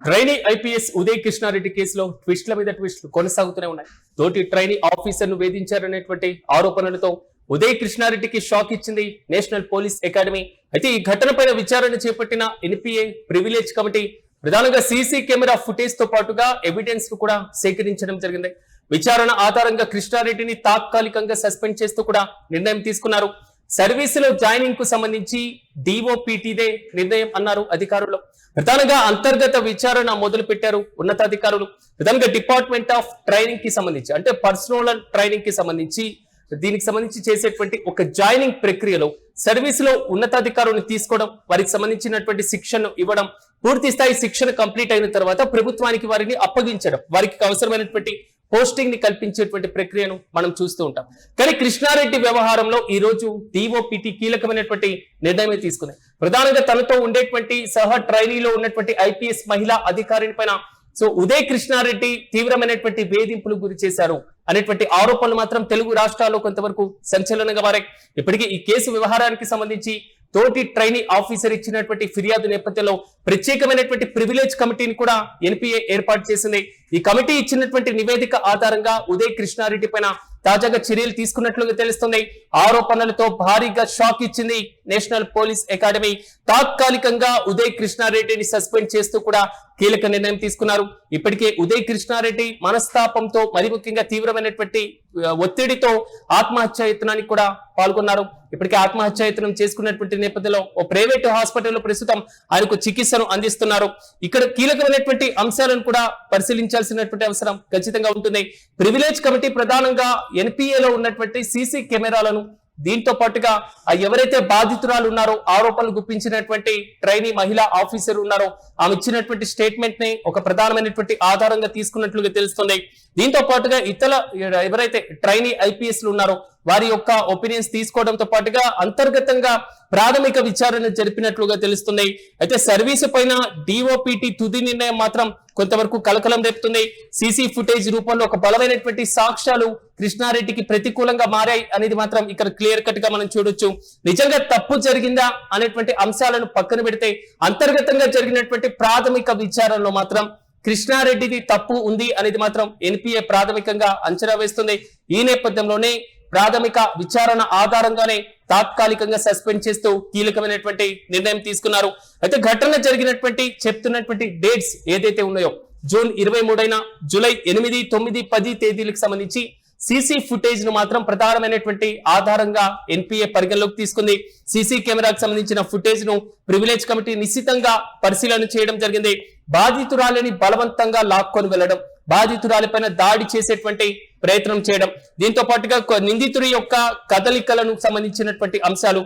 Trainee IPS Uday Krishna Reddy కేసులో ట్విస్ట్ల మీద ట్విస్ట్లు కొనసాగుతూనే ఉన్నాయి. తోటి ట్రైనీ ఆఫీసర్ ను వేధించారనేటువంటి ఆరోపణలతో ఉదయ్ కృష్ణారెడ్డికి షాక్ ఇచ్చింది నేషనల్ పోలీస్ అకాడమీ. అయితే ఈ ఘటనపై విచారణ చేపట్టిన ఎన్పీఏ ప్రివిలేజ్ కమిటీ ప్రధానంగా సీసీ కెమెరా ఫుటేజ్ తో పాటుగా ఎవిడెన్స్ ను కూడా సేకరించడం జరిగింది. విచారణ ఆధారంగా కృష్ణారెడ్డిని తాత్కాలికంగా సస్పెండ్ చేస్తూ కూడా నిర్ణయం తీసుకున్నారు. సర్వీసులో జాయినింగ్ కు సంబంధించి డిఓపిటిదే నిర్ణయం అన్నారు అధికారులు. ప్రధానంగా అంతర్గత విచారణ మొదలు పెట్టారు ఉన్నతాధికారులు. ప్రధానంగా డిపార్ట్మెంట్ ఆఫ్ ట్రైనింగ్ కి సంబంధించి అంటే పర్సనల్ ట్రైనింగ్ కి సంబంధించి దీనికి సంబంధించి చేసేటువంటి ఒక జాయినింగ్ ప్రక్రియలో సర్వీసులో ఉన్నతాధికారులను తీసుకోవడం, వారికి సంబంధించినటువంటి శిక్షణ ఇవ్వడం, పూర్తి స్థాయి శిక్షణ కంప్లీట్ అయిన తర్వాత ప్రభుత్వానికి వారిని అప్పగించడం, వారికి అవసరమైనటువంటి పోస్టింగ్ ని కల్పించేటువంటి ప్రక్రియను మనం చూస్తూ ఉంటాం. కానీ కృష్ణారెడ్డి వ్యవహారంలో ఈ రోజు డిఓపిటి కీలకమైనటువంటి నిర్ణయమే తీసుకుంది. ప్రధానంగా తనతో ఉండేటువంటి సహ ట్రైనీలో ఉన్నటువంటి ఐపీఎస్ మహిళా అధికారిని పైన ఉదయ్ కృష్ణారెడ్డి తీవ్రమైనటువంటి వేధింపులు గురి చేశారు అనేటువంటి ఆరోపణలు మాత్రం తెలుగు రాష్ట్రాల్లో కొంతవరకు సంచలనంగా మారాయి. ఇప్పటికీ ఈ కేసు వ్యవహారానికి సంబంధించి తోటి ట్రైనీ ఆఫీసర్ ఇచ్చినటువంటి ఫిర్యాదు నేపథ్యంలో ప్రత్యేకమైనటువంటి ప్రివిలేజ్ కమిటీని కూడా ఎన్పీఏ ఏర్పాటు చేసింది. ఈ కమిటీ ఇచ్చినటువంటి నివేదిక ఆధారంగా ఉదయ్ కృష్ణారెడ్డి పైన తాజాగా చర్యలు తీసుకున్నట్లుగా తెలుస్తుంది. ఆరోపణలతో భారీగా షాక్ ఇచ్చింది నేషనల్ పోలీస్ అకాడమీ. తాత్కాలికంగా ఉదయ్ కృష్ణారెడ్డిని సస్పెండ్ చేస్తూ కూడా కీలక నిర్ణయం తీసుకున్నారు. ఇప్పటికే ఉదయ్ కృష్ణారెడ్డి మనస్తాపంతో మరి ముఖ్యంగా తీవ్రమైనటువంటి ఒత్తిడితో ఆత్మహత్య యత్నానికి కూడా పాల్గొన్నారు. ఇప్పటికే ఆత్మహత్య యత్నం చేసుకున్నటువంటి నేపథ్యంలో ఓ ప్రైవేటు హాస్పిటల్లో ప్రస్తుతం ఆయనకు చికిత్సను అందిస్తున్నారు. ఇక్కడ కీలకమైనటువంటి అంశాలను కూడా పరిశీలించాల్సినటువంటి అవసరం ఖచ్చితంగా ఉంటుంది. ప్రివిలేజ్ కమిటీ ప్రధానంగా ఎన్పీఏలో ఉన్నటువంటి సీసీ కెమెరాలను, దీంతో పాటుగా ఎవరైతే బాధితురాలు ఉన్నారో, ఆరోపణలు గుప్పించినటువంటి ట్రైనీ మహిళా ఆఫీసర్ ఉన్నారో, ఆమె ఇచ్చినటువంటి స్టేట్మెంట్ ని ఒక ప్రధానమైనటువంటి ఆధారంగా తీసుకున్నట్లుగా తెలుస్తుంది. దీంతో పాటుగా ఇతర ఎవరైతే ట్రైనీ ఐపీఎస్లు ఉన్నారో వారి యొక్క ఒపీనియన్స్ తీసుకోవడంతో పాటుగా అంతర్గతంగా ప్రాథమిక విచారణ జరిపినట్లుగా తెలుస్తుంది. అయితే సర్వీసు పైన డిఓపిటి తుది నిర్ణయం మాత్రం కొంతవరకు కలకలం రేపుతుంది. సీసీ ఫుటేజ్ రూపంలో ఒక బలమైనటువంటి సాక్ష్యాలు కృష్ణారెడ్డికి ప్రతికూలంగా మారాయి అనేది మాత్రం ఇక్కడ క్లియర్ కట్ గా మనం చూడొచ్చు. నిజంగా తప్పు జరిగిందా అనేటువంటి అంశాలను పక్కన పెడితే అంతర్గతంగా జరిగినటువంటి ప్రాథమిక విచారణలో మాత్రం కృష్ణారెడ్డిది తప్పు ఉంది అనేది మాత్రం ఎన్పీఏ ప్రాథమికంగా అంచనా వేస్తుంది. ఈ నేపథ్యంలోనే ప్రాథమిక విచారణ ఆధారంగానే తాత్కాలికంగా సస్పెండ్ చేస్తూ కీలకమైనటువంటి నిర్ణయం తీసుకున్నారు. అయితే ఘటన జరిగినటువంటి చెప్తున్నటువంటి డేట్స్ ఏదైతే ఉన్నాయో జూన్ 23 జూలై 8, 9, 10 తేదీలకు సంబంధించి సీసీ ఫుటేజ్ ను మాత్రం ప్రధానమైనటువంటి ఆధారంగా ఎన్పీఏ పరిగణలోకి తీసుకుంది. సీసీ కెమెరాకు సంబంధించిన ఫుటేజ్ ను ప్రివిలేజ్ కమిటీ నిశ్చితంగా పరిశీలన చేయడం జరిగింది. బాధితురాలిని బలవంతంగా లాక్కొని వెళ్లడం, బాధితురాలిపైన దాడి చేసేటువంటి ప్రయత్నం చేయడం, దీంతో పాటుగా నిందితుడి యొక్క కదలికలను సంబంధించినటువంటి అంశాలు,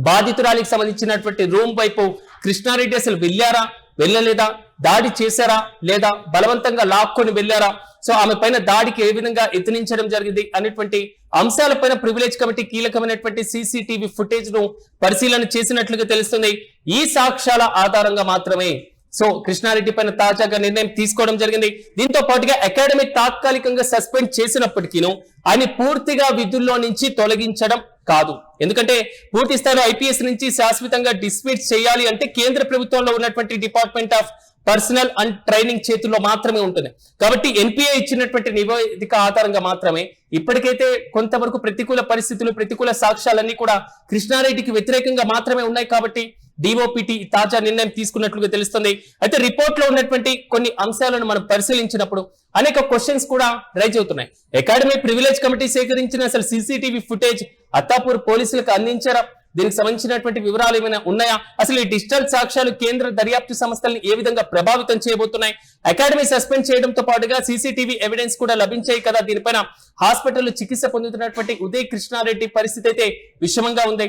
బాధితురాలికి సంబంధించినటువంటి రూమ్ వైపు కృష్ణారెడ్డి అసలు వెళ్ళారా వెళ్ళలేదా, దాడి చేశారా లేదా, బలవంతంగా లాక్కొని వెళ్ళారా, ఆమె పైన దాడికి ఏ విధంగా యత్నించడం జరిగింది అనేటువంటి అంశాలపైన ప్రివిలేజ్ కమిటీ కీలకమైనటువంటి సీసీటీవీ ఫుటేజ్ ను పరిశీలన చేసినట్లుగా తెలుస్తుంది. ఈ సాక్ష్యాల ఆధారంగా మాత్రమే కృష్ణారెడ్డి పైన తాజాగా నిర్ణయం తీసుకోవడం జరిగింది. దీంతో పాటుగా అకాడమీ తాత్కాలికంగా సస్పెండ్ చేసినప్పటికీను ఆయన పూర్తిగా విధుల్లో నుంచి తొలగించడం కాదు. ఎందుకంటే పూర్తి స్థాయిలో ఐపీఎస్ నుంచి శాశ్వతంగా డిస్మిస్ చేయాలి అంటే కేంద్ర ప్రభుత్వంలో ఉన్నటువంటి department of personal and training చేతుల్లో మాత్రమే ఉంటుంది. కాబట్టి ఎన్పీఏ ఇచ్చినటువంటి నివేదిక ఆధారంగా మాత్రమే ఇప్పటికైతే కొంతవరకు ప్రతికూల పరిస్థితులు, ప్రతికూల సాక్ష్యాలన్నీ కూడా కృష్ణారెడ్డికి వ్యతిరేకంగా మాత్రమే ఉన్నాయి. కాబట్టి డిఓపిటి తాజా నిర్ణయం తీసుకున్నట్లుగా తెలుస్తుంది. అయితే రిపోర్ట్ లో ఉన్నటువంటి కొన్ని అంశాలను మనం పరిశీలించినప్పుడు అనేక క్వశ్చన్స్ కూడా రైజ్ అవుతున్నాయి. అకాడమీ ప్రివిలేజ్ కమిటీ సేకరించిన అసలు సీసీటీవీ ఫుటేజ్ అత్తాపూర్ పోలీసులకు అందించారా, దీనికి సంబంధించినటువంటి వివరాలు ఏమైనా ఉన్నాయా, అసలు ఈ డిజిటల్ సాక్ష్యాలు కేంద్ర దర్యాప్తు సంస్థలను ఏ విధంగా ప్రభావితం చేయబోతున్నాయి, అకాడమీ సస్పెండ్ చేయడంతో పాటుగా సీసీటీవీ ఎవిడెన్స్ కూడా లభించాయి కదా, దీనిపైన హాస్పిటల్లో చికిత్స పొందుతున్నటువంటి ఉదయ్ కృష్ణారెడ్డి పరిస్థితి అయితే విషమంగా ఉంది.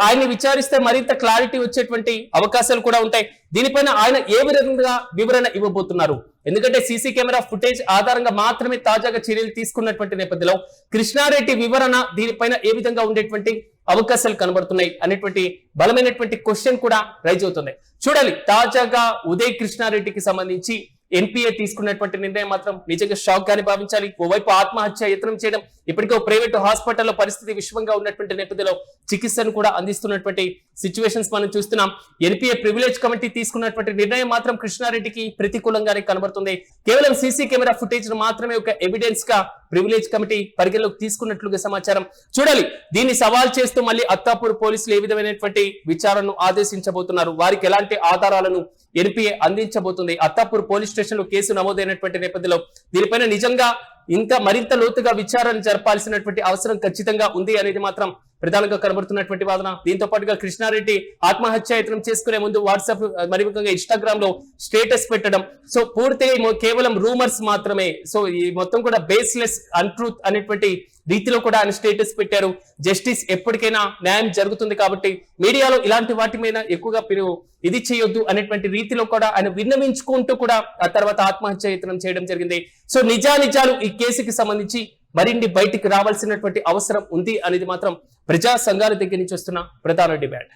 ఆయన్ని విచారిస్తే మరింత క్లారిటీ వచ్చేటువంటి అవకాశాలు కూడా ఉంటాయి. దీనిపైన ఆయన ఏ విధంగా వివరణ ఇవ్వబోతున్నారు, ఎందుకంటే సీసీ కెమెరా ఫుటేజ్ ఆధారంగా మాత్రమే తాజాగా చర్యలు తీసుకున్నటువంటి నేపథ్యంలో కృష్ణారెడ్డి వివరణ దీనిపైన ఏ విధంగా ఉండేటువంటి అవకాశాలు కనబడుతున్నాయి అనేటువంటి బలమైనటువంటి క్వశ్చన్ కూడా రైజ్ అవుతుంది. చూడాలి తాజాగా ఉదయ్ కృష్ణారెడ్డికి సంబంధించి ఎన్పిఏ తీసుకున్నటువంటి నిర్ణయం మాత్రం నిజంగా షాక్ గాని భావించాలి. ఓవైపు ఆత్మహత్య యత్నం చేయడం, ఇప్పటికే ప్రైవేట్ హాస్పిటల్లో పరిస్థితి విషమంగా ఉన్నటువంటి నేపథ్యంలో చికిత్సను కూడా అందిస్తున్నటువంటి సిచ్యువేషన్స్ మనం చూస్తున్నాం. ఎన్పిఏ ప్రివిలేజ్ కమిటీ తీసుకున్నటువంటి నిర్ణయం మాత్రం కృష్ణారెడ్డికి ప్రతికూలంగానే కనబడుతుంది. కేవలం సీసీ కెమెరా ఫుటేజ్ మాత్రమే ఒక ఎవిడెన్స్ గా ప్రివిలేజ్ కమిటీ పరిగణలోకి తీసుకున్నట్లుగా సమాచారం. చూడాలి, దీన్ని సవాల్ చేస్తూ మళ్ళీ అత్తాపూర్ పోలీసులు ఏ విధమైనటువంటి విచారణను ఆదేశించబోతున్నారు, వారికి ఎలాంటి ఆధారాలను ఎన్పిఏ అందించబోతుంది. అత్తాపూర్ పోలీస్ స్టేషన్ లో కేసు నమోదైనటువంటి నేపథ్యంలో దీనిపైన నిజంగా ఇంకా మరింత లోతుగా విచారణ జరపాల్సినటువంటి అవసరం ఖచ్చితంగా ఉంది అనేది మాత్రం ప్రధానంగా కనబడుతున్నటువంటి వాదన. దీంతో పాటుగా కృష్ణారెడ్డి ఆత్మహత్య యత్నం చేసుకునే ముందు వాట్సాప్ మరి ముఖ్యంగా ఇన్స్టాగ్రామ్ లో స్టేటస్ పెట్టడం, సో పూర్తిగా కేవలం రూమర్స్ మాత్రమే, సో ఈ మొత్తం కూడా బేస్లెస్ అన్ట్రూత్ అనేటువంటి రీతిలో కూడా ఆయన స్టేటస్ పెట్టారు. జస్టిస్ ఎప్పటికైనా న్యాయం జరుగుతుంది కాబట్టి మీడియాలో ఇలాంటి వాటి మీద ఎక్కువగా ఇది చేయొద్దు అనేటువంటి రీతిలో కూడా ఆయన విన్నవించుకుంటూ కూడా ఆ తర్వాత ఆత్మహత్య యత్నం చేయడం జరిగింది. సో నిజాలు ఈ కేసుకి సంబంధించి మరిన్ని బయటికి రావాల్సినటువంటి అవసరం ఉంది అనేది మాత్రం ప్రజా సంఘాల దగ్గర నుంచి వస్తున్న ప్రధాన డిమాండ్.